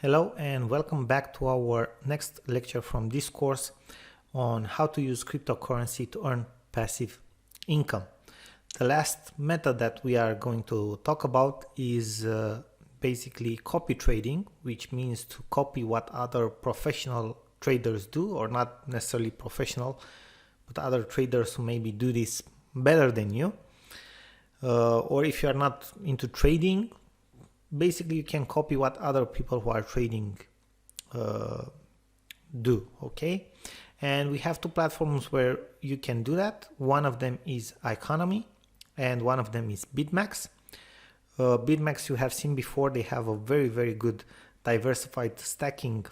Hello and welcome back to our next lecture from this course on how to use cryptocurrency to earn passive income. The last method that we are going to talk about is basically copy trading, which means to copy what other professional traders do, or not necessarily professional, but other traders who maybe do this better than you. Or if you are not into trading, basically you can copy what other people who are trading do, okay? And we have two platforms where you can do that. One of them is Economy and one of them is Bitmax. Bitmax you have seen before, they have a very good diversified stacking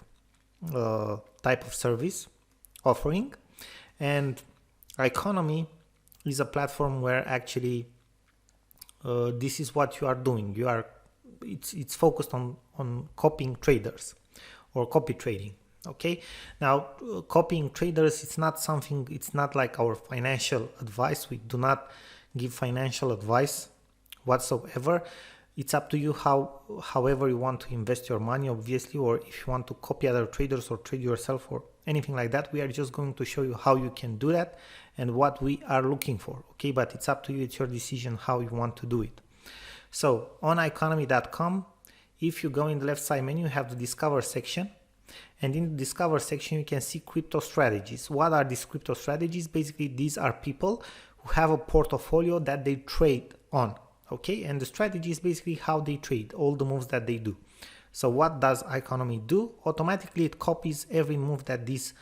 type of service offering, and Economy is a platform where actually this is what you are doing. It's focused on copying traders or copy trading. Okay, now copying traders, it's not like our financial advice. We do not give financial advice whatsoever. It's up to you however you want to invest your money, obviously, or if you want to copy other traders or trade yourself or anything like that. We are just going to show you how you can do that and what we are looking for. Okay, but it's up to you. It's your decision how you want to do it. So on economy.com, if you go in the left side menu, you have the Discover section. And in the Discover section, you can see crypto strategies. What are these crypto strategies? Basically, these are people who have a portfolio that they trade on. Okay, and the strategy is basically how they trade, all the moves that they do. So what does Economy do? Automatically, it copies every move that these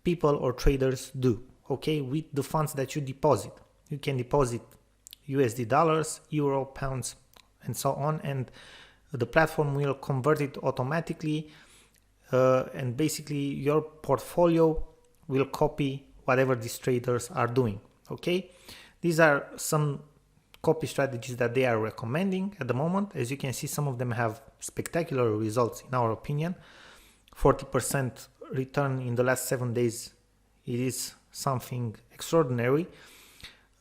people or traders do. Okay, with the funds that you deposit. You can deposit USD dollars, euro, pounds, and so on, and the platform will convert it automatically, and basically your portfolio will copy whatever these traders are doing. Okay, these are some copy strategies that they are recommending at the moment. As you can see, some of them have spectacular results in our opinion. 40% return in the last 7 days, it is something extraordinary.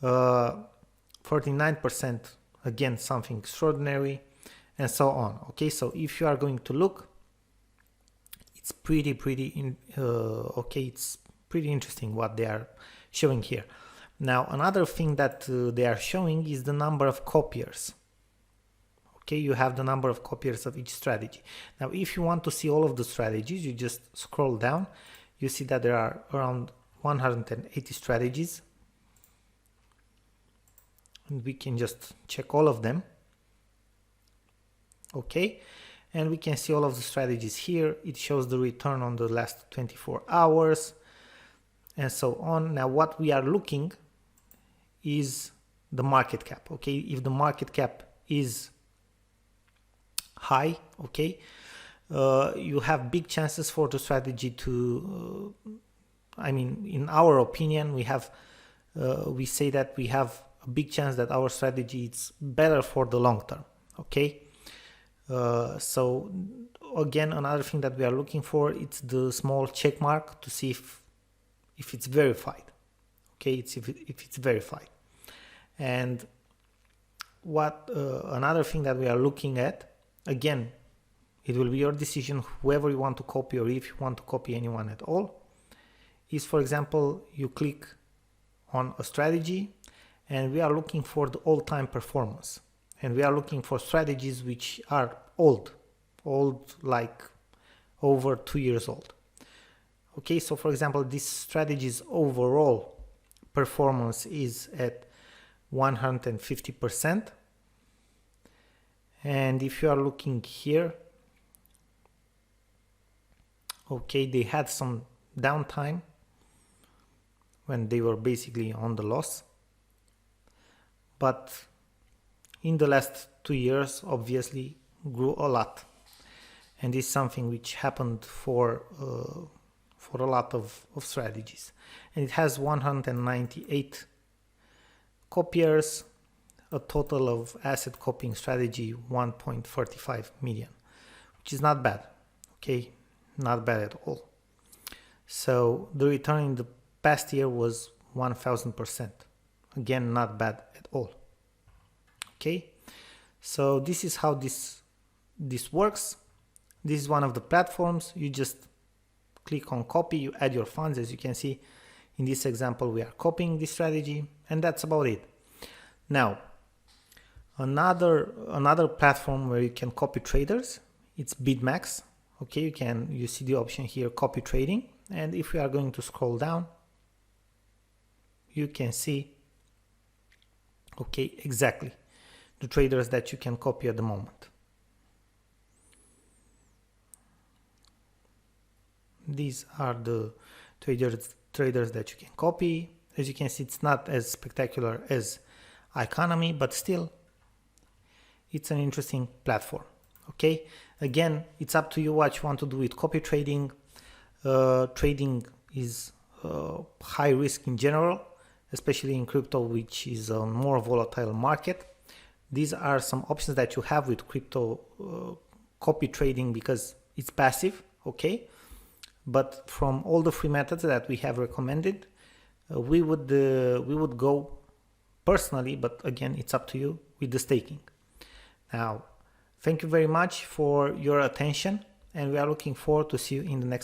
49%, again something extraordinary, and so on. Okay, so if you are going to look, it's pretty interesting what they are showing here. Now another thing that they are showing is the number of copiers. Okay, you have the number of copiers of each strategy. Now if you want to see all of the strategies, you just scroll down. You see that there are around 180 strategies, and we can just check all of them. Okay, and we can see all of the strategies here. It shows the return on the last 24 hours and so on. Now what we are looking is the market cap. Okay, if the market cap is high, okay, you have big chances for the strategy to in our opinion, we say that we have a big chance that our strategy is better for the long term. Okay, so again, another thing that we are looking for, it's the small check mark to see if it's verified. Okay, if it's verified. And what another thing that we are looking at, again, it will be your decision whoever you want to copy, or if you want to copy anyone at all, is, for example, you click on a strategy and we are looking for the all-time performance, and we are looking for strategies which are old, like over 2 years old. Okay, so for example, this strategy's overall performance is at 150%, and if you are looking here, okay, they had some downtime when they were basically on the loss, but in the last 2 years obviously grew a lot, and this is something which happened for a lot of strategies. And it has 198 copiers, a total of asset copying strategy 1.45 million, which is not bad. Okay, not bad at all. So the return in the past year was 1000%. Again, not bad at all. Okay, so this is how this works. This is one of the platforms. You just click on copy, you add your funds. As you can see in this example, we are copying this strategy, and that's about it. Now, another platform where you can copy traders, it's Bitmax. Okay, you see the option here, copy trading, and if we are going to scroll down, you can see, okay, exactly the traders that you can copy at the moment. These are the traders that you can copy. As you can see, it's not as spectacular as Economy, but still it's an interesting platform. Okay, again, it's up to you what you want to do with copy trading. Trading is high risk in general, especially in crypto, which is a more volatile market. These are some options that you have with crypto copy trading because it's passive. Okay, but from all the free methods that we have recommended, we would go personally, but again, it's up to you, with the staking. Now, thank you very much for your attention, and we are looking forward to see you in the next